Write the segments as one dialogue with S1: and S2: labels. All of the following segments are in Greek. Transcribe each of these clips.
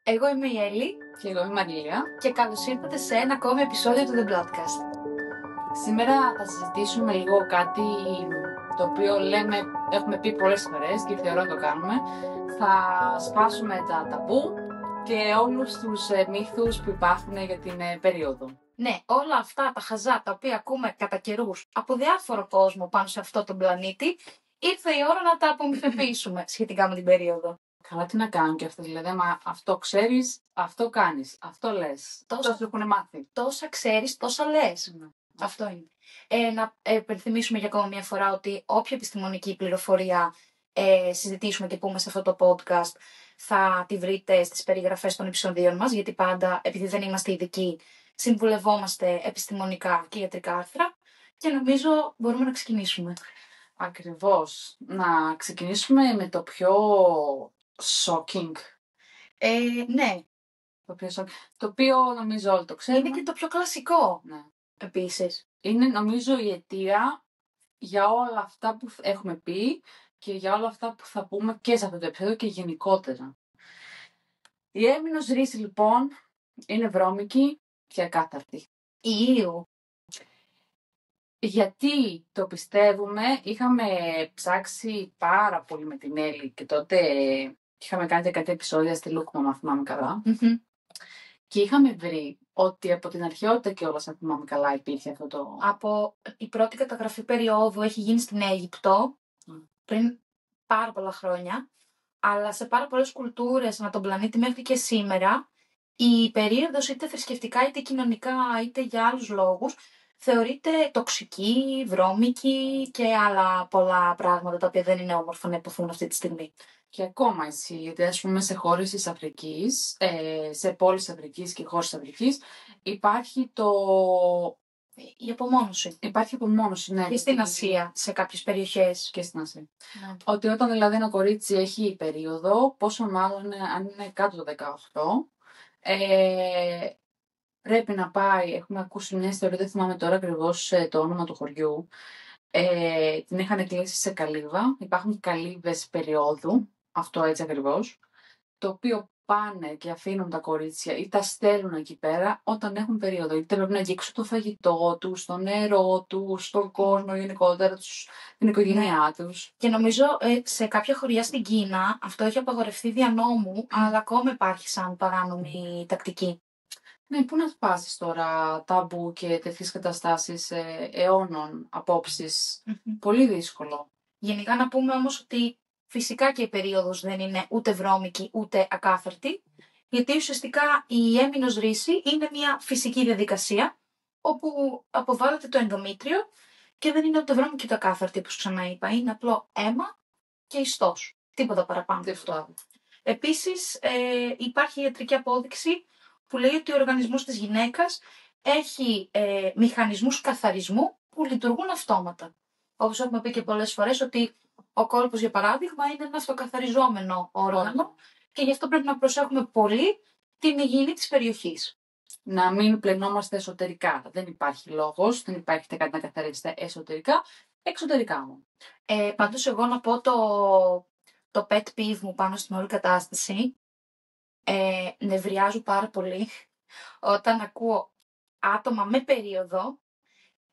S1: Εγώ είμαι η Έλλη
S2: Και εγώ είμαι η Μαριλία.
S1: και καλώς ήρθατε σε ένα ακόμη επεισόδιο του The Bloodcast.
S2: Σήμερα θα συζητήσουμε λίγο κάτι το οποίο έχουμε πει πολλές φορές και θεωρώ να το κάνουμε. Θα σπάσουμε τα ταμπού και όλους τους μύθους που υπάρχουν για την περίοδο.
S1: Ναι, όλα αυτά τα χαζά τα οποία ακούμε κατά καιρούς από διάφορο κόσμο πάνω σε αυτό τον πλανήτη, ήρθε η ώρα να τα απομυθοποιήσουμε σχετικά με την περίοδο.
S2: Καλά, τι να κάνουν και αυτά, δηλαδή, μα αυτό ξέρεις, αυτό κάνεις, αυτό λες. Τόσο έχουν μάθει.
S1: Τόσα ξέρεις, τόσα λες.
S2: Ναι.
S1: Αυτό είναι. Να υπενθυμίσουμε για ακόμα μια φορά ότι όποια επιστημονική πληροφορία συζητήσουμε και πούμε σε αυτό το podcast θα τη βρείτε στις περιγραφές των επεισοδίων μας, γιατί πάντα, επειδή δεν είμαστε ειδικοί, συμβουλευόμαστε επιστημονικά και ιατρικά άρθρα και νομίζω μπορούμε να ξεκινήσουμε.
S2: Ακριβώς. Να ξεκινήσουμε με το πιο shocking.
S1: Ναι,
S2: Το οποίο νομίζω όλοι το ξέρουμε.
S1: είναι και το πιο κλασικό
S2: Ναι.
S1: επίσης.
S2: Είναι νομίζω η αιτία για όλα αυτά που έχουμε πει και για όλα αυτά που θα πούμε και σε αυτό το επεισόδιο και γενικότερα. Η έμεινος ρίση λοιπόν είναι βρώμικη και ακάθαρτη.
S1: Ιού.
S2: Γιατί το πιστεύουμε, είχαμε ψάξει πάρα πολύ με την Έλλη και τότε είχαμε κάνει κάτι επεισόδια στη Λούκμα, αν θυμάμαι καλά. Και είχαμε βρει ότι από την αρχαιότητα κιόλας, αν θυμάμαι καλά, υπήρχε αυτό το.
S1: Από η πρώτη καταγραφή περίοδου έχει γίνει στην Αίγυπτο πριν πάρα πολλά χρόνια, αλλά σε πάρα πολλές κουλτούρες ανά τον πλανήτη μέχρι και σήμερα η περίοδος είτε θρησκευτικά είτε κοινωνικά είτε για άλλους λόγους θεωρείται τοξική, βρώμικη και άλλα πολλά πράγματα τα οποία δεν είναι όμορφα να υποθούν αυτή τη στιγμή.
S2: Και ακόμα εσύ, γιατί ας πούμε σε χώρες της Αφρικής, σε πόλεις της Αφρικής και χώρες της Αφρικής, υπάρχει
S1: η απομόνωση.
S2: Υπάρχει απομόνωση, ναι.
S1: Και στην Ασία, σε κάποιες περιοχές.
S2: Και στην Ασία.
S1: Ναι.
S2: Ότι όταν δηλαδή ένα κορίτσι έχει περίοδο, πόσο μάλλον αν είναι κάτω το 18, πρέπει να πάει, έχουμε ακούσει μια ιστορία, δεν θυμάμαι τώρα ακριβώς το όνομα του χωριού, την είχαν κλείσει σε καλύβα, υπάρχουν καλύβες περίοδου, αυτό έτσι ακριβώς, το οποίο πάνε και αφήνουν τα κορίτσια ή τα στέλνουν εκεί πέρα όταν έχουν περίοδο. Είτε πρέπει να αγγίξουν το φαγητό τους, το νερό τους, τον κόσμο γενικότερα, την οικογένειά τους.
S1: Και νομίζω σε κάποια χωριά στην Κίνα αυτό έχει απαγορευτεί δια νόμου, αλλά ακόμα υπάρχει σαν παράνομη τακτική.
S2: Ναι, πού να σπάσεις τώρα ταμπού και τέτοιες καταστάσεις αιώνων απόψεις. Πολύ δύσκολο.
S1: Γενικά να πούμε όμως ότι φυσικά και η περίοδος δεν είναι ούτε βρώμικη ούτε ακάθαρτη, γιατί ουσιαστικά η έμεινος ρίση είναι μια φυσική διαδικασία όπου αποβάλλεται το ενδομήτριο και δεν είναι ούτε βρώμικη ούτε ακάθαρτη, όπως ξαναείπα. Είναι απλό αίμα και ιστός. Τίποτα παραπάνω από αυτό. Επίσης υπάρχει ιατρική απόδειξη που λέει ότι ο οργανισμός της γυναίκας έχει μηχανισμούς καθαρισμού που λειτουργούν αυτόματα. Όπως έχουμε πει και πολλές φορές ότι ο κόλπος, για παράδειγμα, είναι ένα αυτοκαθαριζόμενο όργανο και γι' αυτό πρέπει να προσέχουμε πολύ την υγιεινή της περιοχής.
S2: Να μην πλενόμαστε εσωτερικά. Δεν υπάρχει λόγος, δεν υπάρχει κάτι να καθαρίσετε εσωτερικά, εξωτερικά μου.
S1: Πάντως εγώ να πω το pet peeve μου πάνω στην όλη κατάσταση. Νευριάζω πάρα πολύ όταν ακούω άτομα με περίοδο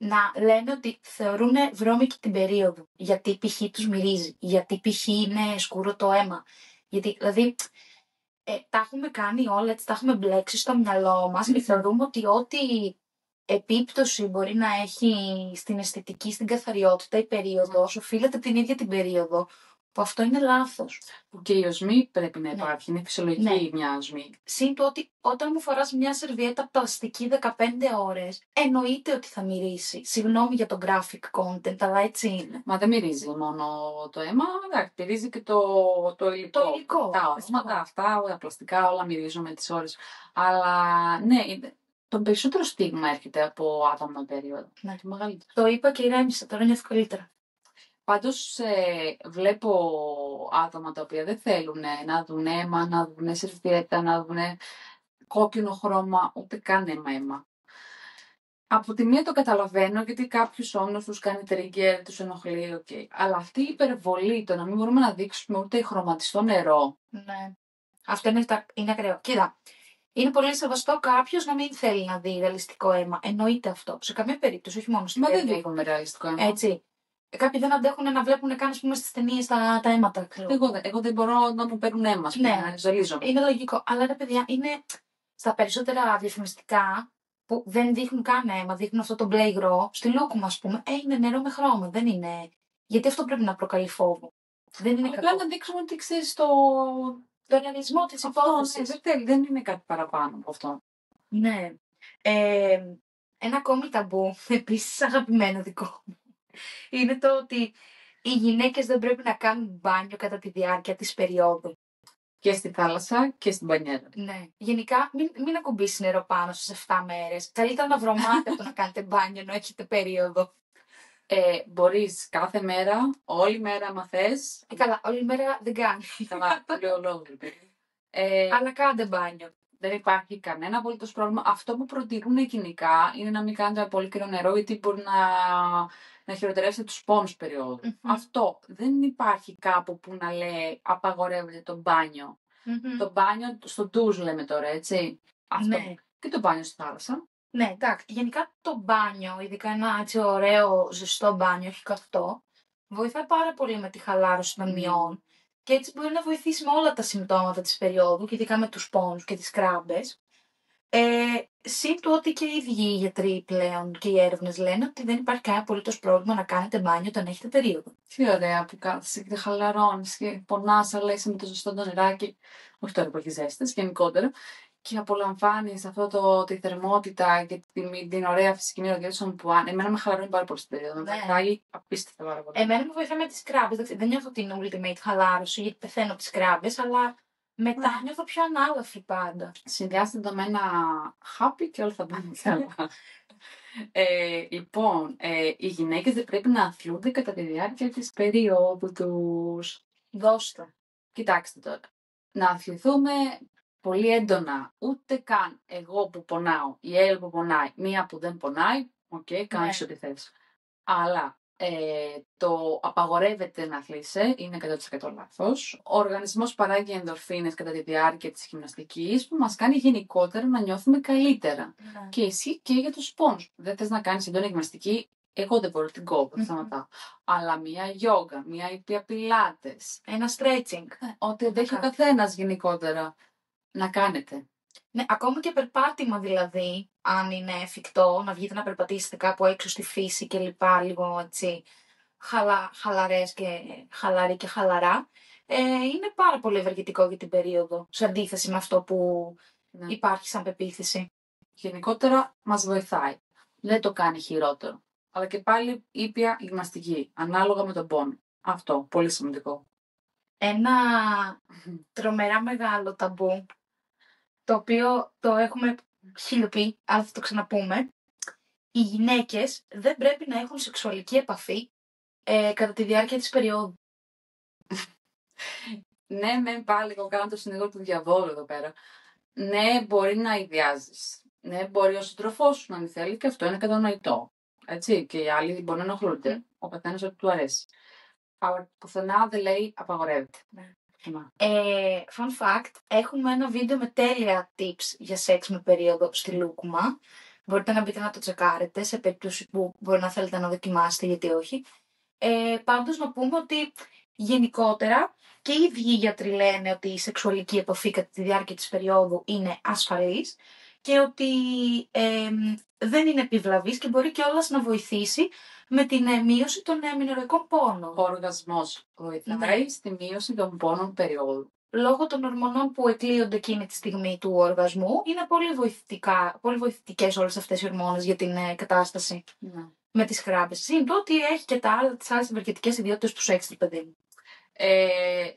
S1: να λένε ότι θεωρούν βρώμικη την περίοδο, γιατί π.χ. τους μυρίζει, γιατί π.χ. είναι σκούρο το αίμα. Γιατί, δηλαδή, τα έχουμε κάνει όλα, έτσι, τα έχουμε μπλέξει στο μυαλό μας και θεωρούμε ότι ό,τι επίπτωση μπορεί να έχει στην αισθητική, στην καθαριότητα η περίοδος, οφείλεται την ίδια την περίοδο, που αυτό είναι λάθος.
S2: Που και η οσμή πρέπει να υπάρχει, είναι φυσιολογική μια οσμή.
S1: Συν το ότι όταν μου φοράς μια σερβιέτα πλαστική 15 ώρες, εννοείται ότι θα μυρίσει. Συγγνώμη για το graphic content, αλλά έτσι είναι.
S2: Μα δεν μυρίζει μόνο το αίμα, εντάξει, μυρίζει και το υλικό.
S1: Το υλικό.
S2: Τα οσμάτα αυτά, τα πλαστικά, όλα μυρίζουν με τις ώρες. Αλλά ναι, το περισσότερο στίγμα έρχεται από άτομα με περίοδο.
S1: Ναι.
S2: Το μεγαλύτερο.
S1: Το είπα και ηρέμησα, τώρα νιώθω καλύτερα.
S2: Πάντως βλέπω άτομα τα οποία δεν θέλουν να δουν αίμα, να δουν σερβιέτα, να δουν κόκκινο χρώμα, ούτε καν αίμα. Από τη μία το καταλαβαίνω, γιατί κάποιους όντως τους κάνει trigger, τους ενοχλεί, okay. Αλλά αυτή η υπερβολή, το να μην μπορούμε να δείξουμε ούτε χρωματιστό νερό.
S1: Ναι. Αυτό είναι ακραίο. Κοίτα, είναι πολύ σεβαστό κάποιο να μην θέλει να δει ρεαλιστικό αίμα. Εννοείται αυτό. Σε καμία περίπτωση, όχι μόνο στην
S2: Μα δεν
S1: ταινία.
S2: δείχνουμε ρεαλιστικό αίμα.
S1: Έτσι. Κάποιοι δεν αντέχουν να βλέπουν καν, ας πούμε, στις ταινίες τα αίματα.
S2: Εγώ δεν μπορώ να μου παίρνουν αίμα, να ζαλίζομαι.
S1: Είναι λογικό. Αλλά τα παιδιά είναι στα περισσότερα διαφημιστικά που δεν δείχνουν καν αίμα, δείχνουν αυτό το μπλε υγρό. Στη Λούκουμα, ας πούμε, είναι νερό με χρώμα. Δεν είναι. Γιατί αυτό πρέπει να προκαλεί φόβο. Δεν είναι
S2: απλά να δείξουμε ότι ξέρεις
S1: το ρεαλισμό της υπόθεσης.
S2: Δεν είναι κάτι παραπάνω από αυτό.
S1: Ναι. Ένα ακόμη ταμπού, επίσης αγαπημένο δικό μου, είναι το ότι οι γυναίκες δεν πρέπει να κάνουν μπάνιο κατά τη διάρκεια της περίοδου.
S2: Και στη θάλασσα και στην μπανιέρα.
S1: Ναι. Γενικά, μην ακουμπήσει νερό πάνω στις 7 μέρες. Καλύτερα να βρωμάτε από το να κάνετε μπάνιο ενώ έχετε περίοδο.
S2: Μπορείς κάθε μέρα, όλη μέρα άμα θες.
S1: Καλά, όλη μέρα δεν κάνει.
S2: Καλά, λέω λόγο.
S1: Αλλά κάντε μπάνιο.
S2: Δεν υπάρχει κανένα απολύτως πρόβλημα. Αυτό που προτείνουν γενικά είναι να μην κάνετε πολύ κρύο νερό, γιατί μπορεί να χειροτερεύσετε τους πόνους περίοδου. Αυτό δεν υπάρχει κάπου που να λέει απαγορεύεται το μπάνιο. Το μπάνιο στο ντουζ λέμε τώρα, έτσι. Αυτό.
S1: Ναι.
S2: Και το μπάνιο στη θάλασσα.
S1: Ναι, εντάξει. Γενικά το μπάνιο, ειδικά ένα έτσι ωραίο ζεστό μπάνιο, όχι καυτό, βοηθάει πάρα πολύ με τη χαλάρωση των μειών. Και έτσι μπορεί να βοηθήσει με όλα τα συμπτώματα της περίοδου, και ειδικά με τους πόνους και τις κράμπες. Συν του ότι και οι ίδιοι οι γιατροί πλέον και οι έρευνες λένε ότι δεν υπάρχει κανένα απολύτως πρόβλημα να κάνετε μπάνιο όταν έχετε περίοδο.
S2: Τι ωραία που κάθεσαι και χαλαρώνεις και πονάς, αλλά είσαι με το ζεστό το νεράκι, όχι τώρα που έχει ζέστες, γενικότερα, και απολαμβάνεις τη θερμότητα και την ωραία φυσική μυρωδιά του σαμπουάν. Εμένα με χαλαρώνει πάρα πολύ στην περίοδο. Με βοηθάει απίστευτα πάρα πολύ.
S1: Εμένα με βοηθάει με τις κράμπες. Δεν νιώθω ότι είναι ultimate χαλάρωση, γιατί πεθαίνω από τις κράμπες, αλλά μετά νιώθω πιο ανάλαφρη πάντα.
S2: Συνδυάστε το με ένα happy και όλα θα πάνε καλά. Λοιπόν, οι γυναίκες δεν πρέπει να αθλούνται κατά τη διάρκεια της περίοδου τους.
S1: Δώστε.
S2: Κοιτάξτε τώρα. Να αθληθούμε πολύ έντονα. Ούτε καν εγώ που πονάω, η Έλλη που πονάει, μία που δεν πονάει, κάνεις ό,τι θες. Αλλά το απαγορεύεται να αθλείσαι, είναι 100% λάθος. Ο οργανισμός παράγει ενδορφίνες κατά τη διάρκεια της γυμναστικής που μας κάνει γενικότερα να νιώθουμε καλύτερα.
S1: Ναι.
S2: Και ισχύει και για τους πόνους. Δεν θες να κάνεις έντονη γυμναστική, εγώ δεν μπορώ, την κόβω, δεν σταματάω. Αλλά μία γιόγκα, μία ήπια πιλάτες,
S1: ένα stretching.
S2: ό,τι αντέχει ο καθένας γενικότερα να κάνετε.
S1: Ναι, ακόμα και περπάτημα δηλαδή, αν είναι εφικτό, να βγείτε να περπατήσετε κάπου έξω στη φύση και λοιπά, λίγο έτσι χαλαρές και χαλαρή και χαλαρά, είναι πάρα πολύ ευεργετικό για την περίοδο, σε αντίθεση με αυτό που υπάρχει σαν πεποίθηση.
S2: Γενικότερα μας βοηθάει. Δεν το κάνει χειρότερο. Αλλά και πάλι ήπια γυμναστική, ανάλογα με τον πόνο. Αυτό, πολύ σημαντικό.
S1: Ένα τρομερά μεγάλο ταμπού, το οποίο το έχουμε χιλιοπεί, αλλά θα το ξαναπούμε. Οι γυναίκες δεν πρέπει να έχουν σεξουαλική επαφή κατά τη διάρκεια της περίοδου.
S2: Ναι, πάλι εγώ κάνω το συνήγορο του διαβόλου εδώ πέρα. Ναι, μπορεί να ιδιάζεις. Ναι, μπορεί ο σύντροφός σου να μην θέλει, και αυτό είναι κατανοητό. Έτσι, και οι άλλοι μπορεί να ενοχλούνται. Ο καθένας ό,τι του αρέσει. Αλλά πουθενά δεν λέει απαγορεύεται.
S1: Ναι. Fun fact, έχουμε ένα βίντεο με τέλεια tips για σεξ με περίοδο στη Λούκουμα. Μπορείτε να μπείτε να το τσεκάρετε σε περίπτωση που μπορεί να θέλετε να δοκιμάσετε, γιατί όχι. Πάντως να πούμε ότι γενικότερα και οι ίδιοι γιατροί λένε ότι η σεξουαλική επαφή κατά τη διάρκεια της περίοδου είναι ασφαλής και ότι δεν είναι επιβλαβής και μπορεί κιόλας να βοηθήσει με την μείωση των μηνωροικών πόνων.
S2: Ο οργασμός βοηθάει στη μείωση των πόνων περίοδου.
S1: Λόγω των ορμονών που εκλείονται εκείνη τη στιγμή του οργασμού, είναι πολύ βοηθητικές όλες αυτές οι ορμόνες για την κατάσταση με τις κράμπες. Συν το ότι έχει και τις άλλες ευεργετικές ιδιότητες του σεξ, παιδί μου.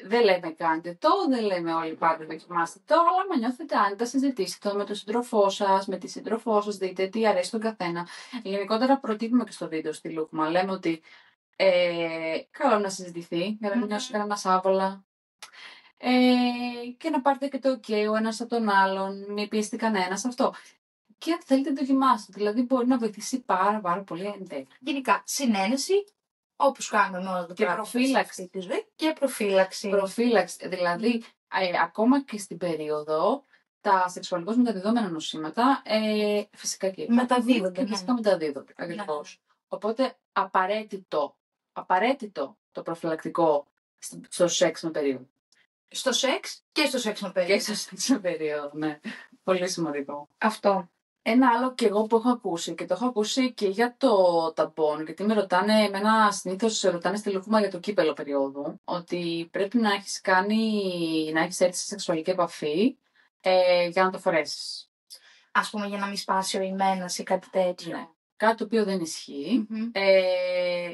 S2: Δεν λέμε κάντε το, δεν λέμε όλοι πάντα δοκιμάστε το, αλλά άμα νιώθετε άνετα, συζητήστε το με τον σύντροφό σας, με τη σύντροφό σας, δείτε τι αρέσει τον καθένα. Γενικότερα προτείνουμε και στο βίντεο στη Λούκουμα. Λέμε ότι καλό να συζητηθεί για να μην νιώσει κανένα άβολα. Και να πάρετε και το OK ο ένας από τον άλλον, μην πιέσετε κανένας, αυτό. Και αν θέλετε δοκιμάστε, δηλαδή μπορεί να βοηθήσει πάρα πολύ εν τέλει.
S1: Γενικά, συνένεση, όπως κάνουμε με όλα τα
S2: και προφύλαξη.
S1: Και προφύλαξη.
S2: Δηλαδή, ακόμα και στην περίοδο, τα σεξουαλικώς μεταδιδόμενα νοσήματα φυσικά και
S1: Μεταδίδονται,
S2: και φυσικά μεταδίδονται. Ακριβώς. Οπότε απαραίτητο το προφυλακτικό στο σεξ με περίοδο.
S1: Στο σεξ και στο σεξ με περίοδο.
S2: Και στο σεξ με περίοδο, ναι. Πολύ σημαντικό.
S1: Αυτό.
S2: Ένα άλλο και εγώ που έχω ακούσει και το έχω ακούσει και για το ταμπόν, γιατί με ρωτάνε, εμένα συνήθως ρωτάνε στη λουκούμα για το κύπελο περίοδου, ότι πρέπει να έχεις έρθει σε σεξουαλική επαφή για να το φορέσεις.
S1: Ας πούμε για να μην σπάσει ο ημένας ή κάτι τέτοιο.
S2: Ναι. Κάτι το οποίο δεν ισχύει.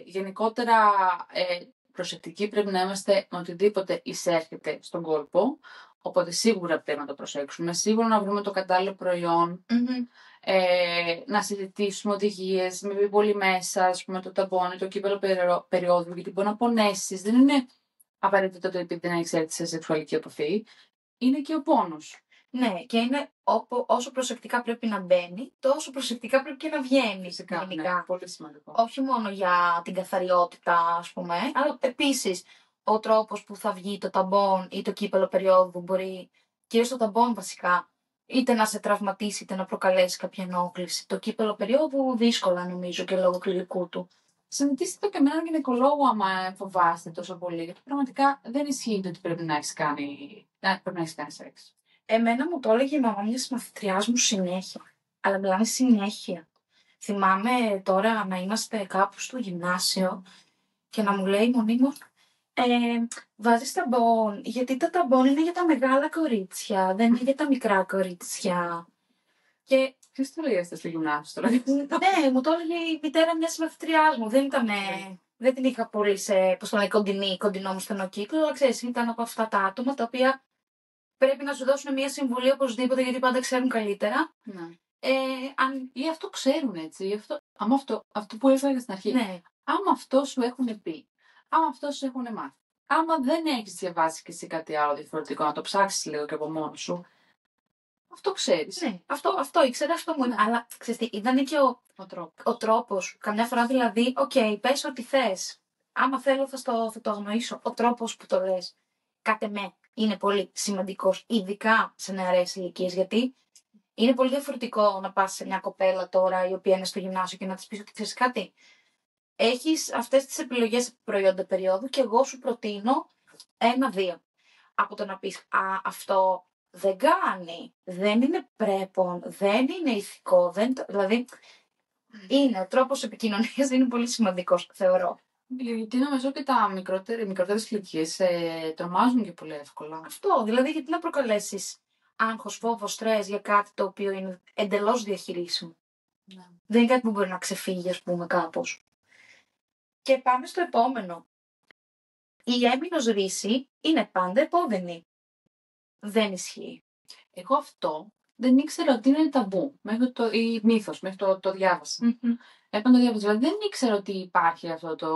S2: Γενικότερα προσεκτικοί πρέπει να είμαστε με οτιδήποτε εισέρχεται στον κόλπο, οπότε σίγουρα πρέπει να το προσέξουμε, σίγουρα να βρούμε το κατάλληλο προϊόν, να συζητήσουμε οδηγίες, μην μπει πολύ μέσα, ας πούμε, το ταμπόνι, το κύπελο περίοδου, γιατί μπορεί να πονέσεις. Δεν είναι απαραίτητο το επειδή δεν έχεις έρθει σε σεξουαλική επαφή, είναι και ο πόνος.
S1: Ναι, και είναι όσο προσεκτικά πρέπει να μπαίνει, τόσο προσεκτικά πρέπει και να βγαίνει.
S2: Φυσικά,
S1: γενικά.
S2: ναι, πολύ σημαντικό.
S1: Όχι μόνο για την καθαριότητα, ας πούμε, αλλά επίσης ο τρόπος που θα βγει το ταμπόν ή το κύπελο περίοδου μπορεί, κυρίως το ταμπόν βασικά, είτε να σε τραυματίσει είτε να προκαλέσει κάποια ενόχληση. Το κύπελο περίοδου δύσκολα νομίζω και λόγω του υλικού του.
S2: Συναντήστε το και με έναν γυναικολόγο άμα φοβάστε τόσο πολύ, γιατί πραγματικά δεν ισχύει ότι πρέπει να έχεις κάνει σεξ.
S1: Εμένα μου το έλεγε η μαμά μιας μαθητριάς μου συνέχεια. Αλλά μιλάμε συνέχεια. Θυμάμαι τώρα να είμαστε κάπου στο γυμνάσιο και να μου λέει μονίμως βάζεις ταμπόν, γιατί τα ταμπόν είναι για τα μεγάλα κορίτσια, δεν είναι για τα μικρά κορίτσια. Και
S2: ποιος το λέει αυτό στο γυμνάσιο τώρα?
S1: ναι, μου το έλεγε η μητέρα μιας μαθητριάς μου. Δεν την είχα πολύ σε κοντινό μου στενό κύκλο, αλλά ξέρεις, ήταν από αυτά τα άτομα τα οποία πρέπει να σου δώσουν μια συμβουλή οπωσδήποτε, γιατί πάντα ξέρουν καλύτερα.
S2: Ναι. Ή αυτό ξέρουν έτσι. Αυτό που έφαγα στην αρχή.
S1: Ναι.
S2: Άμα αυτό σου έχουν πει, άμα αυτό σου έχουν μάθει, άμα δεν έχεις διαβάσει και εσύ κάτι άλλο διαφορετικό, να το ψάξεις λίγο και από μόνο σου, αυτό ξέρεις.
S1: Ναι, αυτό ήξερα, αυτό μου.
S2: Ναι.
S1: Αλλά ξέρεις τι, ήταν και ο τρόπος. Καμιά φορά δηλαδή, πες ό,τι θες. Άμα θέλω θα το αγνοήσω. Ο τρόπος που το λες, κάτε με, είναι πολύ σημαντικός, ειδικά σε νεαρές ηλικίες, γιατί είναι πολύ διαφορετικό να πας σε μια κοπέλα τώρα η οποία είναι στο γυμνάσιο και να της πεις ότι ξέρεις κάτι. Έχεις αυτές τις επιλογές προϊόντα περίοδου και εγώ σου προτείνω 1-2. Από το να πεις αυτό δεν κάνει, δεν είναι πρέπον, δεν είναι ηθικό, δηλαδή είναι ο τρόπος επικοινωνίας, είναι πολύ σημαντικός, θεωρώ.
S2: Γιατί νομίζω και τα μικρότερες ηλικίες τρομάζουν και πολύ εύκολα.
S1: Αυτό, δηλαδή γιατί να προκαλέσεις άγχος, φόβο, στρες για κάτι το οποίο είναι εντελώς διαχειρίσιμο.
S2: Ναι.
S1: Δεν είναι κάτι που μπορεί να ξεφύγει, ας πούμε, κάπως. Και πάμε στο επόμενο. Η έμεινος ρίση είναι πάντα επώδυνη. Δεν ισχύει.
S2: Εγώ αυτό δεν ήξερα ότι είναι ταμπού ή μύθος, μέχρι το διάβασα. Έπαιρνα το διάβασα, δηλαδή δεν ήξερα ότι υπάρχει αυτό το...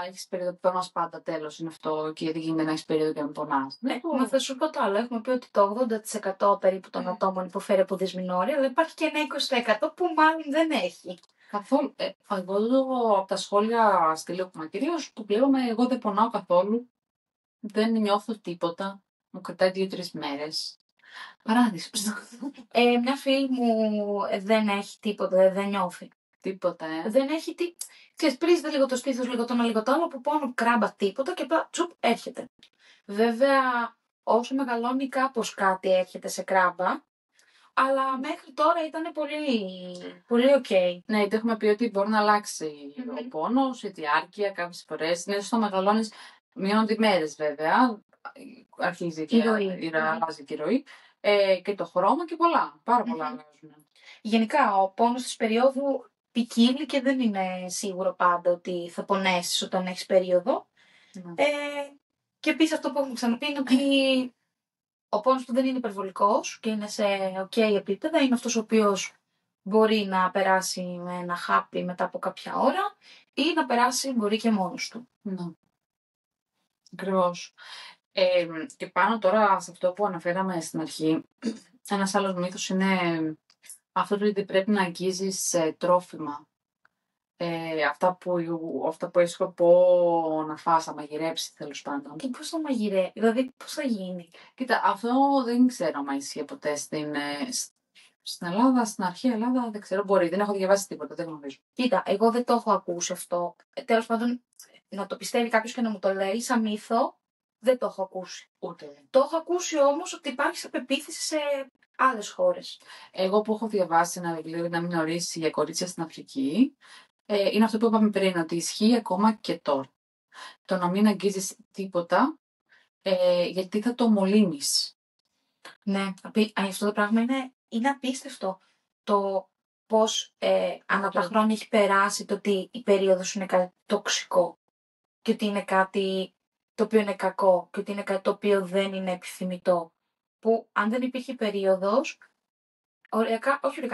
S2: έχεις περίοδο που πονάς πάντα, τέλος είναι αυτό και δεν γίνεται να έχεις περίοδο και να πονάς.
S1: Ναι, μα θα σου πω το άλλο. Έχουμε πει ότι το 80% περίπου των ατόμων υποφέρει από δυσμηνόρια, αλλά υπάρχει και ένα 20% που μάλλον δεν έχει.
S2: Καθόλου. Εγώ από τα σχόλια στη Λύκουμα κυρίως που βλέπαμε, εγώ δεν πονάω καθόλου, δεν νιώθω τίποτα, μου κρατάει 2-3 μέρες. Παράδεισο.
S1: Μια φίλη μου δεν έχει τίποτα, δεν νιώθει.
S2: Τίποτα,
S1: Δεν έχει Ξέρεις, πρίζεται λίγο το στήθος, λίγο το ένα, λίγο το άλλο, από πάνω κράμπα τίποτα και απλά τσουπ έρχεται. Βέβαια, όσο μεγαλώνει κάπως κάτι έρχεται σε κράμπα, αλλά μέχρι τώρα ήταν πολύ ok.
S2: Ναι, γιατί έχουμε πει ότι μπορεί να αλλάξει ο πόνος, η διάρκεια κάποιες φορές. Ναι, στο μεγαλώνεις, μειώνονται οι μέρες βέβαια, αρχίζει και αλλάζει και η ροή. Και το χρώμα και πολλά, πάρα πολλά αλλάζουν.
S1: Γενικά, ο πόνος της περίοδου ποικίλει και δεν είναι σίγουρο πάντα ότι θα πονέσεις όταν έχεις περίοδο. Και επίσης αυτό που έχουμε ξαναπεί είναι ότι ο πόνος που δεν είναι υπερβολικός και είναι σε ok επίπεδα είναι αυτός ο οποίος μπορεί να περάσει με ένα χάπι μετά από κάποια ώρα ή να περάσει μπορεί και μόνος του.
S2: Ναι. Ακριβώς. Και πάνω τώρα σε αυτό που αναφέραμε στην αρχή, ένας άλλος μύθος είναι αυτό ότι πρέπει να αγγίζεις τρόφιμα αυτά που έχει σκοπό να φας, να μαγειρέψει τέλος πάντων.
S1: Και πώς θα μαγειρεύει, δηλαδή πώς θα γίνει.
S2: Κοίτα, αυτό δεν ξέρω αν ισχύει ποτέ στην Ελλάδα, στην αρχαία Ελλάδα, δεν ξέρω, μπορεί, δεν έχω διαβάσει τίποτα, δεν γνωρίζω.
S1: Κοίτα, εγώ δεν το έχω ακούσει αυτό. Τέλος πάντων, να το πιστεύει κάποιος και να μου το λέει σαν μύθο, δεν το έχω ακούσει.
S2: Ούτε.
S1: Το έχω ακούσει όμως ότι υπάρχει σε πεποίθηση σε άλλες χώρες.
S2: Εγώ που έχω διαβάσει ένα βιβλίο να μην ορίσει για κορίτσια στην Αφρική, είναι αυτό που είπαμε πριν, ότι ισχύει ακόμα και τώρα. Το να μην αγγίζεις τίποτα, γιατί θα το μολύνεις.
S1: Ναι, αυτό το πράγμα είναι απίστευτο. Το πώς ανά τα χρόνια έχει περάσει το ότι η περίοδος είναι κάτι τοξικό και ότι είναι κάτι το οποίο είναι κακό και ότι είναι κάτι το οποίο δεν είναι επιθυμητό. Που αν δεν υπήρχε περίοδος,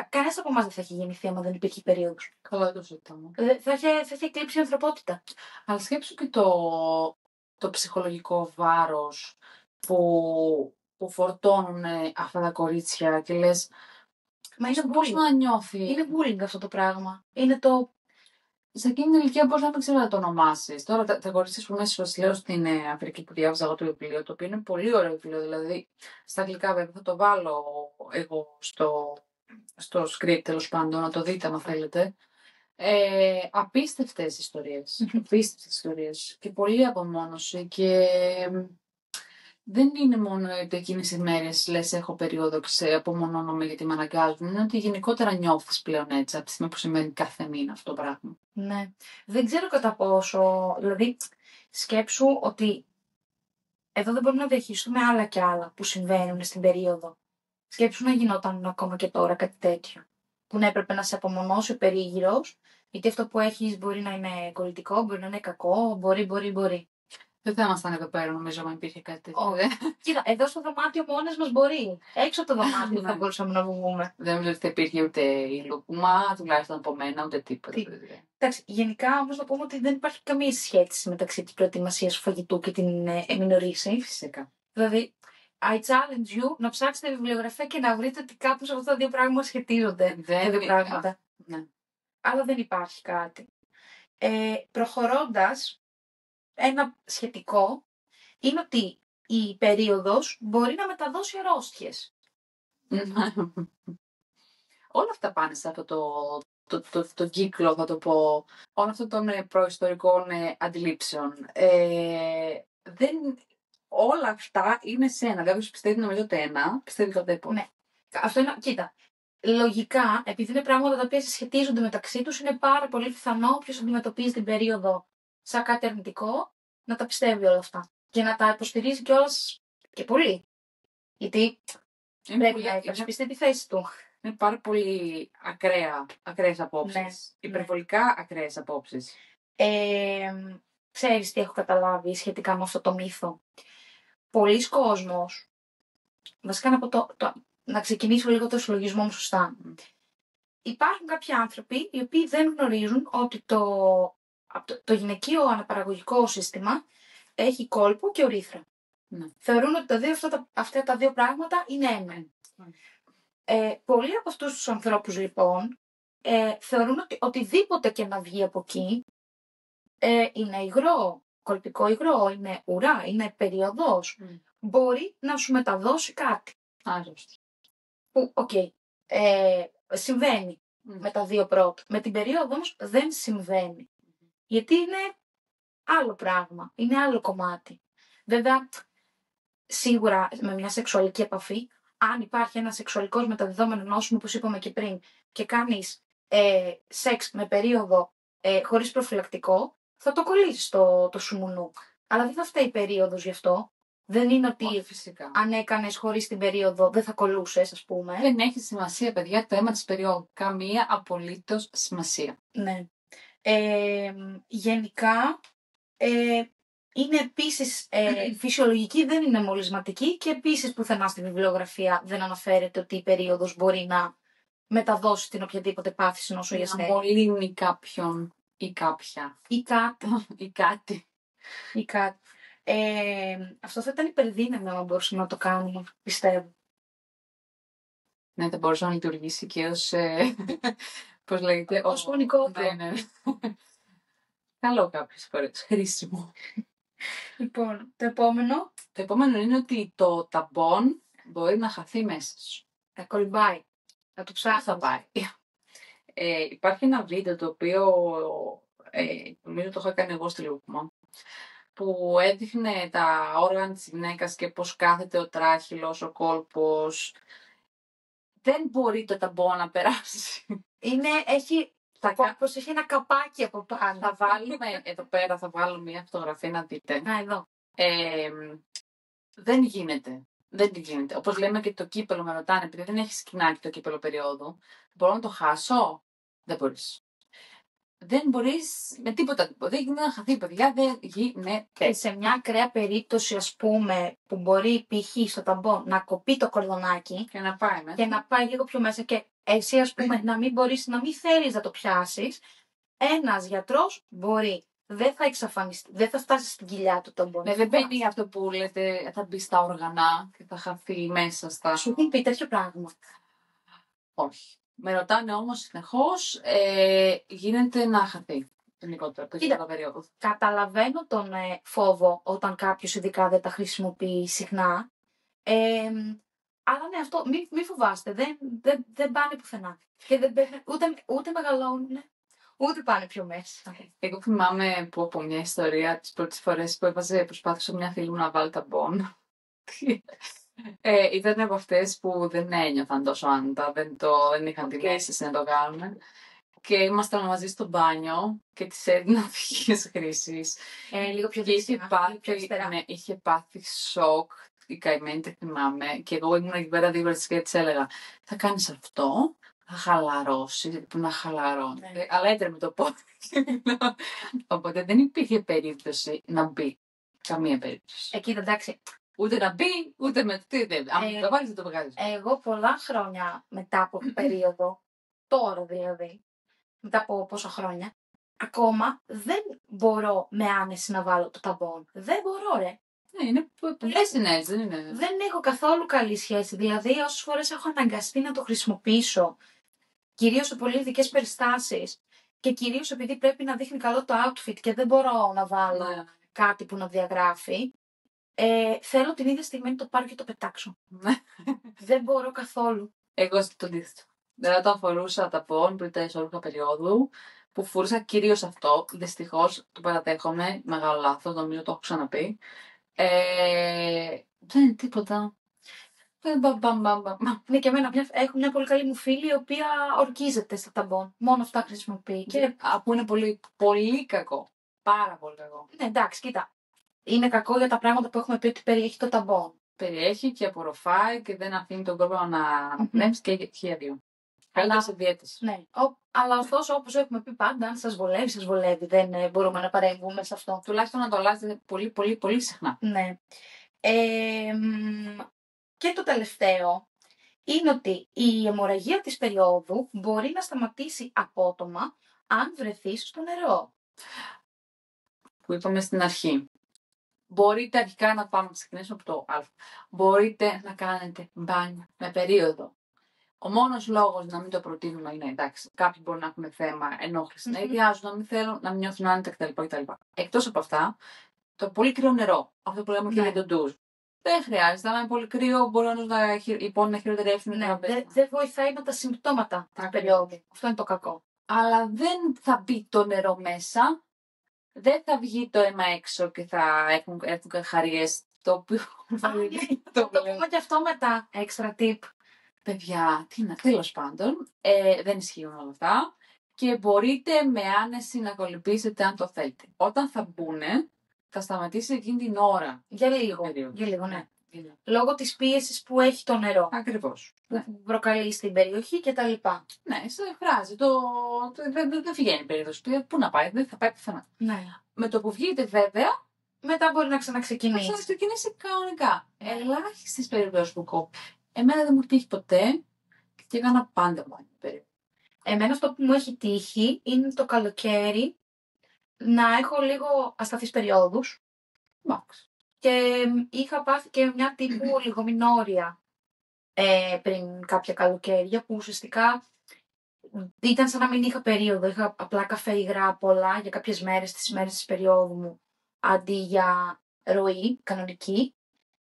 S1: κανένας από εμάς δεν θα έχει γεννηθεί άμα δεν υπήρχε περίοδος.
S2: Καλά, δεν το συζητάμε.
S1: Θα είχε εκλείψει η ανθρωπότητα.
S2: Αλλά σκέψου και το ψυχολογικό βάρος που φορτώνουν αυτά τα κορίτσια και λες,
S1: Μα είναι
S2: πώς να νιώθει.
S1: Είναι bullying αυτό το πράγμα. Είναι το...
S2: Σε εκείνη την ηλικία πώς να μην ξέρω να το ονομάσεις. Τώρα τα κορίτσια που μέσα σας λέω στην Αφρική που διάβαζα εγώ το βιβλίο, το οποίο είναι πολύ ωραίο βιβλίο, δηλαδή στα αγγλικά βέβαια θα το βάλω εγώ στο script τέλος πάντων, να το δείτε αν θέλετε. Απίστευτες ιστορίες. Απίστευτες ιστορίες. Και πολλή απομόνωση και δεν είναι μόνο ότι εκείνες οι μέρες λες έχω περίοδο και απομονώνομαι γιατί με αναγκάζουν. Είναι ότι γενικότερα νιώθεις πλέον έτσι, από τη στιγμή που σημαίνει κάθε μήνα αυτό το πράγμα.
S1: Ναι. Δεν ξέρω κατά πόσο, δηλαδή σκέψου ότι εδώ δεν μπορούμε να διαχειριστούμε άλλα και άλλα που συμβαίνουν στην περίοδο. Σκέψου να γινόταν ακόμα και τώρα κάτι τέτοιο. Που να έπρεπε να σε απομονώσει ο περίγυρος, γιατί αυτό που έχεις μπορεί να είναι κολλητικό, μπορεί να είναι κακό, μπορεί.
S2: Δεν θα ήμασταν εδώ πέρα, νομίζω, αν υπήρχε κάτι τέτοιο.
S1: Κοίτα, εδώ στο δωμάτιο μόνες μας μπορεί. Έξω από το δωμάτιο θα μπορούσαμε να βγούμε.
S2: Δεν νομίζω ότι θα υπήρχε ούτε η λουκούμα, τουλάχιστον από μένα, ούτε τίποτα.
S1: Εντάξει, γενικά όμως να πούμε ότι δεν υπάρχει καμία σχέση μεταξύ της προετοιμασίας του φαγητού και την εμμηνορρήση.
S2: Φυσικά.
S1: Δηλαδή, I challenge you να ψάξετε βιβλιογραφία και να βρείτε ότι κάπως αυτά τα δύο πράγματα σχετίζονται. Τα δύο πράγματα.
S2: Ναι.
S1: Αλλά δεν υπάρχει κάτι. Προχωρώντας, ένα σχετικό είναι ότι η περίοδος μπορεί να μεταδώσει αρρώστιες.
S2: Όλα αυτά πάνε σε αυτό το κύκλο, θα το πω, όλων αυτών των προϊστορικών αντιλήψεων. Όλα αυτά είναι σε ένα. Κάποιος πιστεύει νομίζω το ένα, πιστεύει το δεύτερο.
S1: Ναι. Αυτό είναι, κοίτα, λογικά, επειδή είναι πράγματα τα οποία συσχετίζονται μεταξύ τους, είναι πάρα πολύ πιθανό όποιος αντιμετωπίζει την περίοδο σαν κάτι αρνητικό, να τα πιστεύει όλα αυτά. Και να τα υποστηρίζει κιόλας και πολύ. Γιατί πρέπει να υπερασπιστεί τη θέση του.
S2: Είναι πάρα πολύ ακραίες απόψεις.
S1: Ναι.
S2: Υπερβολικά ακραίες απόψεις.
S1: Ξέρεις τι έχω καταλάβει σχετικά με αυτό το μύθο. Πολλοί κόσμος, βασικά να ξεκινήσω λίγο το συλλογισμό μου σωστά. Υπάρχουν κάποιοι άνθρωποι οι οποίοι δεν γνωρίζουν ότι το γυναικείο αναπαραγωγικό σύστημα έχει κόλπο και ουρήθρα.
S2: Ναι.
S1: Θεωρούν ότι αυτά τα δύο πράγματα είναι ένα. Πολλοί από αυτούς τους ανθρώπους λοιπόν θεωρούν ότι οτιδήποτε και να βγει από εκεί είναι υγρό, κολπικό υγρό, είναι ουρά, είναι περίοδος. Μπορεί να σου μεταδώσει κάτι.
S2: Άρρωστη.
S1: Που, συμβαίνει με τα δύο πρώτα. Με την περίοδο όμως δεν συμβαίνει. Γιατί είναι άλλο πράγμα, είναι άλλο κομμάτι. Βέβαια, σίγουρα με μια σεξουαλική επαφή, αν υπάρχει ένα σεξουαλικός μεταδεδόμενο νόσημα, όπως είπαμε και πριν, και κάνεις σεξ με περίοδο χωρίς προφυλακτικό, θα το κολλήσεις το σουμουνού. Αλλά δεν θα φταίει η περίοδος γι' αυτό. Δεν είναι ότι αν έκανες χωρίς την περίοδο δεν θα κολλούσες, ας πούμε.
S2: Δεν έχει σημασία, παιδιά, το αίμα της περίοδου. Καμία απολύτως σημασία.
S1: Ναι. Γενικά, είναι επίσης φυσιολογική, δεν είναι μολυσματική και επίσης πουθενά στη βιβλιογραφία δεν αναφέρεται ότι η περίοδος μπορεί να μεταδώσει την οποιαδήποτε πάθηση νόσο ή ασθένεια.
S2: Να μολύνει κάποιον ή κάποια.
S1: Ή κάτι.
S2: Ή κάτι.
S1: Ή κάτι. Αυτό θα ήταν υπερδύναμο αν μπορούσαμε να το κάνουμε, πιστεύω.
S2: Ναι, θα μπορούσε να λειτουργήσει και ως Πώς λέγεται?
S1: Ως φωνικό όπλο.
S2: Ναι. Καλό κάποιες φορές. Χρήσιμο.
S1: Λοιπόν, το επόμενο.
S2: Το επόμενο είναι ότι το ταμπόν μπορεί να χαθεί μέσα σου.
S1: Κολυμπάει. Θα το
S2: Πού
S1: ψάχνεις.
S2: θα πάει? Υπάρχει ένα βίντεο το οποίο νομίζω το είχα κάνει εγώ στη Λούκμα, που έδειχνε τα όργανα της γυναίκας και πώς κάθεται ο τράχυλος, ο κόλπος. Δεν μπορεί το ταμπό να περάσει.
S1: Έχει ένα καπάκι από πάνω.
S2: Θα βάλουμε εδώ πέρα, θα βάλω μια φωτογραφία να δείτε.
S1: Εδώ.
S2: Δεν γίνεται. Δεν γίνεται. Όπως λέμε και το κύπελο, με ρωτάνε, επειδή δεν έχει σκηνάκι το κύπελο περίοδου, μπορώ να το χάσω? Δεν μπορείς. Δεν μπορείς με τίποτα. Δεν γίνεται να χαθεί, παιδιά. Δεν γίνεται.
S1: Και σε μια ακραία περίπτωση, ας πούμε, που μπορεί π.χ. στο ταμπό να κοπεί το κορδονάκι
S2: Και να πάει μέσα.
S1: και να πάει λίγο πιο μέσα και εσύ, ας πούμε, να μην θέλεις να το πιάσεις, ένας γιατρός μπορεί. Δεν θα εξαφανιστεί, δεν θα φτάσει στην κοιλιά του ταμπό.
S2: Ναι, δεν μπαίνει αυτό που λέτε, θα μπει στα όργανα και θα χαθεί μέσα στα.
S1: Σου έχουν πει τέτοιο πράγμα?
S2: Όχι. Με ρωτάνε όμως συνεχώς, γίνεται να χαθεί γενικότερα το κύπελο περίοδου.
S1: Καταλαβαίνω τον φόβο όταν κάποιος ειδικά δεν τα χρησιμοποιεί συχνά. Αλλά ναι, αυτό μην φοβάστε, δεν πάνε πουθενά. Και ούτε μεγαλώνουν, ούτε πάνε πιο μέσα.
S2: Εγώ θυμάμαι που από μια ιστορία τις πρώτες φορές που προσπάθησα μια φίλη μου να βάλει ταμπόν. Ήταν από αυτές που δεν ένιωθαν τόσο άνετα, δεν είχαν την αίσθηση να το κάνουν. Και ήμασταν μαζί στο μπάνιο και της έδινα οδηγίες χρήσης.
S1: Λίγο πιο
S2: δεξιά. Ναι, είχε πάθει σοκ. Η καημένη τη θυμάμαι. Και εγώ ήμουν εκεί πέρα δίπλα της και της έλεγα: θα κάνεις αυτό, θα χαλαρώσεις, που να χαλαρώνει. Ναι. Αλλά έτρεμε το πόδι. Οπότε δεν υπήρχε περίπτωση να μπει. Καμία περίπτωση.
S1: Εκεί εντάξει.
S2: Ούτε να μπει, ούτε με αν το βάλεις δεν το βγάζεις.
S1: Εγώ πολλά χρόνια μετά από περίοδο, τώρα δηλαδή, μετά από πόσα χρόνια, ακόμα δεν μπορώ με άνεση να βάλω το ταμπόν. Δεν μπορώ, ρε.
S2: Ναι, είναι πολλές συνέσεις, δεν είναι.
S1: Δεν έχω καθόλου καλή σχέση. Δηλαδή, όσες φορές έχω αναγκαστεί να το χρησιμοποιήσω, κυρίως σε πολύ ειδικές περιστάσεις και κυρίως επειδή πρέπει να δείχνει καλό το outfit και δεν μπορώ να βάλω κάτι που να διαγράφει, θέλω την ίδια στιγμή να το πάρω και το πετάξω. Δεν μπορώ καθόλου.
S2: Εγώ το αντίθετο. Δηλαδή, όταν φορούσα ταμπόν πριν τα ισόρουχα περίοδου, που φορούσα κυρίως αυτό, δυστυχώς το παραδέχομαι, μεγάλο λάθος, νομίζω το έχω ξαναπεί. Δεν είναι τίποτα.
S1: Ναι, και εμένα έχω μια πολύ καλή μου φίλη η οποία ορκίζεται στα ταμπόν. Μόνο αυτά χρησιμοποιεί.
S2: Που είναι πολύ, πολύ κακό. Πάρα πολύ κακό.
S1: Ναι, εντάξει, κοίτα. Είναι κακό για τα πράγματα που έχουμε πει ότι περιέχει το ταμπόν.
S2: Περιέχει και απορροφάει και δεν αφήνει τον κόρπο να πνεύσει και χίλια δύο. Καλύτερα σε διέτηση.
S1: Ναι. Αλλά ωστόσο, όπως έχουμε πει πάντα, αν σας βολεύει, σας βολεύει. Δεν μπορούμε να παρέμβουμε σε αυτό.
S2: Τουλάχιστον να το αλλάζετε πολύ, πολύ, πολύ συχνά.
S1: Ναι. Και το τελευταίο είναι ότι η αιμορραγία της περίοδου μπορεί να σταματήσει απότομα αν βρεθείς στο νερό.
S2: Που είπαμε στην αρχή. Μπορείτε αρχικά να πάμε, ξεκινήσουμε από το α. Μπορείτε να κάνετε μπάνιο με περίοδο. Ο μόνος λόγος να μην το προτείνουμε είναι, εντάξει, κάποιοι μπορεί να έχουν θέμα ενόχληση, να ιδιάζουν, να μην θέλουν, να μην νιώθουν άνετα κτλ. Εκτός από αυτά, το πολύ κρύο νερό, αυτό που λέμε και για τον ντουζ. Δεν χρειάζεται, αλλά είναι πολύ κρύο, μπορεί οι πόνοι να χειροτερεύσουν.
S1: Ναι, δεν βοηθάει με τα συμπτώματα της περίοδου. Αυτό είναι το κακό.
S2: Αλλά δεν θα μπει το νερό μέσα, δεν θα βγει το αίμα έξω και θα έρθουν καρχαρίες, το οποίο
S1: το πούμε και αυτό μετά, extra tip.
S2: Παιδιά, τέλος πάντων, δεν ισχύουν όλα αυτά και μπορείτε με άνεση να κολυμπήσετε αν το θέλετε. Όταν θα μπουνε, θα σταματήσει εκείνη την ώρα.
S1: Για λίγο, ναι. Λόγω της πίεσης που έχει το νερό.
S2: Ακριβώς.
S1: Που προκαλεί στην περιοχή και τα λοιπά.
S2: Ναι, σε φράζει. Δεν βγαίνει η περίοδος. Πού να πάει, δεν θα πάει πουθενά.
S1: Ναι.
S2: Με το που βγείτε βέβαια,
S1: μετά μπορεί να ξαναξεκινήσει.
S2: Θα ξαναξεκινήσει κανονικά. Ελάχιστες περιπτώσεις που κόπει. Εμένα δεν μου τύχει ποτέ και έκανα πάντα μπάνιο.
S1: Εμένα αυτό που μου έχει τύχει είναι το καλοκαίρι να έχω λίγο ασταθείς περιόδους. Και είχα πάθει και μια τύπου λιγομηνόρια πριν κάποια καλοκαίρια που ουσιαστικά ήταν σαν να μην είχα περίοδο. Είχα απλά καφέ υγρά πολλά για κάποιες μέρες, τις μέρες της περίοδου μου, αντί για ροή κανονική.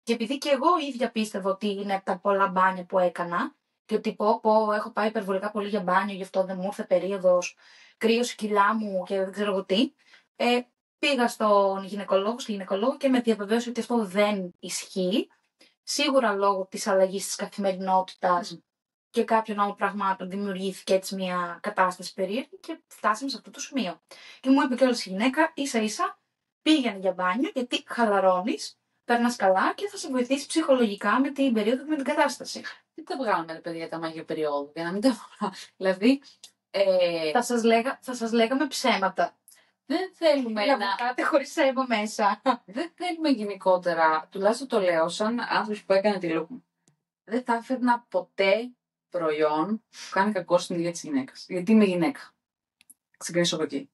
S1: Και επειδή και εγώ ίδια πίστευα ότι είναι τα πολλά μπάνια που έκανα, και ότι έχω πάει υπερβολικά πολύ για μπάνιο, γι' αυτό δεν μου ήρθε περίοδος, κρύωσε η κοιλά μου και δεν ξέρω εγώ τι. Πήγα στον γυναικολόγο και με διαβεβαίωσε ότι αυτό δεν ισχύει. Σίγουρα λόγω της αλλαγής της καθημερινότητας και κάποιων άλλων πραγμάτων δημιουργήθηκε έτσι μια κατάσταση περίεργη και φτάσαμε σε αυτό το σημείο. Και μου είπε κιόλας η γυναίκα, ίσα-ίσα πήγαινε για μπάνιο γιατί χαλαρώνεις, περνάς καλά και θα σε βοηθήσει ψυχολογικά με την περίοδο και με την κατάσταση.
S2: Τι τα βγάλουμε, ρε παιδιά, τα μαγεία περίοδου, για να μην τα βγάλουμε. Δηλαδή.
S1: Θα σας λέγαμε ψέματα.
S2: Δεν θέλουμε
S1: να βγάλετε χωρίς αίμα μέσα.
S2: Δεν θέλουμε γενικότερα, τουλάχιστον το λέω σαν άνθρωπος που έκανε τη look μου. Δεν θα έφερνα ποτέ προϊόν που κάνει κακό στην υγεία της γυναίκας. Γιατί είμαι γυναίκα. Ξεκινήσω από εκεί.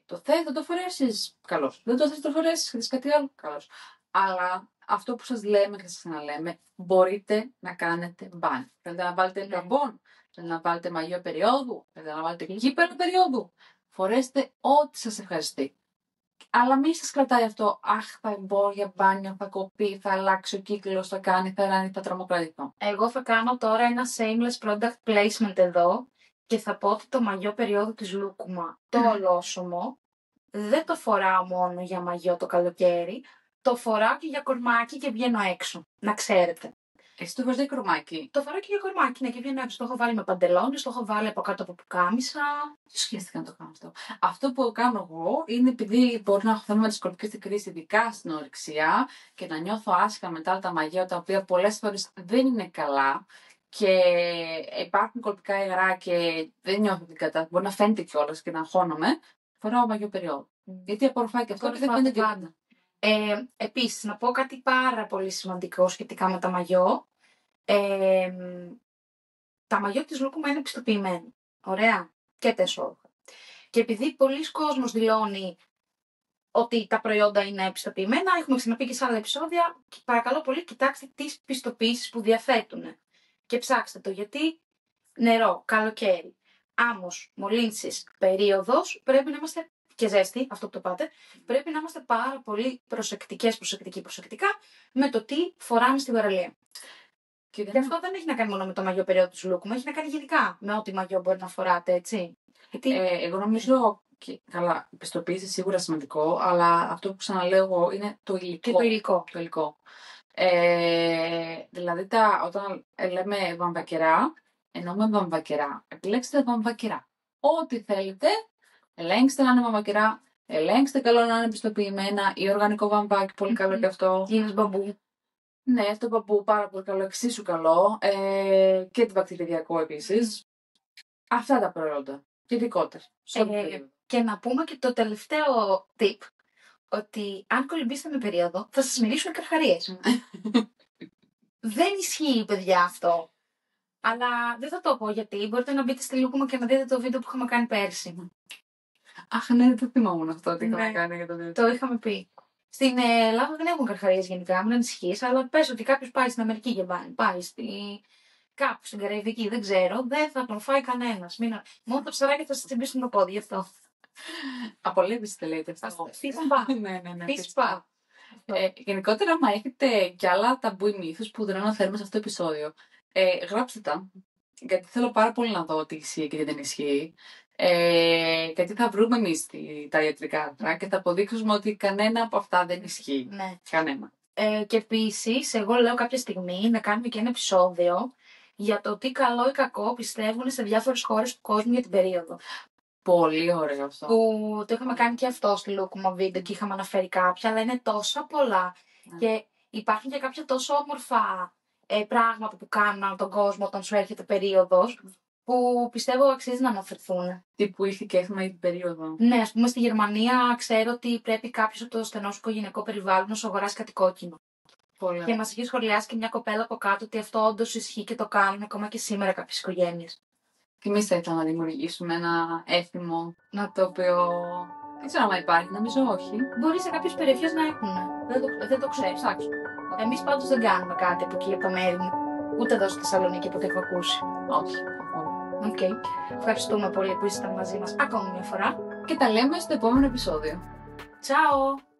S2: Το θες, δεν το φορέσεις, καλώς. Δεν το θες, το φορέσεις, θες κάτι άλλο, καλώς. Αλλά αυτό που σας λέμε και σας ξαναλέμε, μπορείτε να κάνετε μπάνιο. Θέλετε να βάλετε καμπόν, θέλετε να βάλετε μαγείο περίοδου, θέλετε να βάλετε κύπελο περίοδου. Φορέστε ό,τι σας ευχαριστεί. Αλλά μην σας κρατάει αυτό, αχ, θα μπω για μπάνιο, θα κοπεί, θα αλλάξει ο κύκλος, θα κάνει, θα ράνει, θα τρομοκρατηθώ.
S1: Εγώ θα κάνω τώρα ένα shameless product placement εδώ και θα πω ότι το μαγιό περίοδου της Λούκουμα, το ολόσωμο, δεν το φοράω μόνο για μαγιό το καλοκαίρι, το φοράω και για κορμάκι και βγαίνω έξω, να ξέρετε.
S2: Εσύ το φοράς για κορμάκι?
S1: Το φοράω και για κορμάκι, ναι, και βγαίνω έξω. Το έχω βάλει με παντελόνες, το έχω βάλει από κάτω από πουκάμισα.
S2: Τι σχέστηκα να το κάνω αυτό? Αυτό που κάνω εγώ είναι επειδή μπορεί να έχω θέμα με τη σκορπική κρίση, ειδικά στην ορεξία, και να νιώθω άσχημα μετά τα μαγεία, τα οποία πολλές φορές δεν είναι καλά και υπάρχουν κολπικά υγρά και δεν νιώθω την κατάσταση. Μπορεί να φαίνεται κιόλας και να αγχώνομαι. Φοράω μαγείο περίοδου. Γιατί απορροφάει και αυτό και δεν φαίνεται και πάντα.
S1: Επίσης, να πω κάτι πάρα πολύ σημαντικό σχετικά με τα μαγιό. Τα μαγιό της Λούκουμα είναι πιστοποιημένα. Ωραία. Και τα εσώρουχα. Και επειδή πολλοί κόσμος δηλώνει ότι τα προϊόντα είναι πιστοποιημένα, έχουμε ξαναπεί και σε άλλα επεισόδια, παρακαλώ πολύ κοιτάξτε τις πιστοποιήσεις που διαθέτουν. Και ψάξτε το, γιατί νερό, καλοκαίρι, άμμος, μολύνσεις, περίοδος, πρέπει να είμαστε, και ζέστη, αυτό που το πάτε, πρέπει να είμαστε πάρα πολύ προσεκτικά με το τι φοράμε στην παραλία. Και αυτό δεν έχει να κάνει μόνο με το μαγιό περίοδο του Λούκουμα, έχει να κάνει γενικά με ό,τι μαγιό μπορεί να φοράτε, έτσι.
S2: Γιατί... εγώ νομίζω, καλά, η πιστοποίηση είναι σίγουρα σημαντικό, αλλά αυτό που ξαναλέω εγώ είναι το υλικό.
S1: Το υλικό.
S2: Δηλαδή, όταν λέμε βαμβακερά, εννοούμε βαμβακερά. Επιλέξτε βαμβακερά. Ό,τι θέλετε, ελέγξτε να είναι βαμβακερά, ελέγξτε καλό να είναι πιστοποιημένα ή οργανικό βαμβάκι, πολύ καλό και αυτό.
S1: Γίνεις μπαμπού.
S2: Ναι, αυτό μπαμπού πάρα πολύ καλό, εξίσου καλό. Και αντιβακτηριδιακό επίσης. Αυτά τα προϊόντα. Ειδικότερα.
S1: Και να πούμε και το τελευταίο tip, ότι αν κολυμπήσετε με περίοδο, θα σας μυρίσουν καρχαρίες. Δεν ισχύει, παιδιά, αυτό. Αλλά δεν θα το πω γιατί μπορείτε να μπείτε στη Λούκουμα και να δείτε το βίντεο που είχαμε κάνει πέρσι.
S2: Αχ, ναι, δεν θυμόμουν αυτό τι είχαμε κάνει για το βίντεο.
S1: Το είχαμε πει. Στην Ελλάδα δεν έχουν καρχαρίες γενικά, μην ανησυχείς, αλλά πες ότι κάποιος πάει στην Αμερική για μπάνι, πάει κάπου στην Καραϊβική, δεν ξέρω, δεν θα τον φάει κανένας. Μόνο τα ψαράκια θα σας τσιμπήσουν το πόδι, γι' αυτό.
S2: Απολύμψη το λέτε αυτό.
S1: Φύσπα.
S2: Ναι.
S1: Φύσπα.
S2: Γενικότερα, άμα έχετε κι άλλα ταμπού ή μύθους που δεν αναφέρουμε σε αυτό το επεισόδιο, γράψτε τα. Γιατί θέλω πάρα πολύ να δω τι ισχύει και τι δεν ισχύει. Γιατί θα βρούμε εμείς τα ιατρικά άρθρα και θα αποδείξουμε ότι κανένα από αυτά δεν ισχύει.
S1: Ναι.
S2: Κανένα.
S1: Και επίσης, εγώ λέω κάποια στιγμή να κάνουμε και ένα επεισόδιο για το τι καλό ή κακό πιστεύουν σε διάφορες χώρες του κόσμου για την περίοδο.
S2: Πολύ ωραίο αυτό.
S1: Που το είχαμε κάνει και αυτό στη Λούκουμα βίντεο και είχαμε αναφέρει κάποια, αλλά είναι τόσα πολλά. Ναι. Και υπάρχουν και κάποια τόσο όμορφα πράγματα που κάνουν τον κόσμο όταν σου έρχεται περίοδος, που πιστεύω αξίζει να αναφερθούν.
S2: Τι που ήρθε και έθιμα για την περίοδο.
S1: Ναι, ας πούμε στη Γερμανία ξέρω ότι πρέπει κάποιος από το στενό σου οικογενειακό περιβάλλον να σου αγοράσει κάτι κόκκινο.
S2: Πολύ.
S1: Και μας έχει σχολιάσει και μια κοπέλα από κάτω ότι αυτό όντως ισχύει και το κάνουν ακόμα και σήμερα κάποιες οικογένειες.
S2: Και εμείς θα ήθελα να δημιουργήσουμε ένα έθιμο, το οποίο δεν ξέρω αν υπάρχει, νομίζω όχι.
S1: Μπορεί σε κάποιες περιοχές να έχουν. Δεν το ξέρω.
S2: Ψάξουμε.
S1: Εμείς πάντως δεν κάνουμε κάτι από εκεί από τα μέρη μου. Ούτε εδώ στη Θεσσαλονίκη που το έχω ακούσει.
S2: Όχι.
S1: Οκ. Ευχαριστούμε πολύ που ήσασταν μαζί μας ακόμη μια φορά.
S2: Και τα λέμε στο επόμενο επεισόδιο.
S1: Ciao!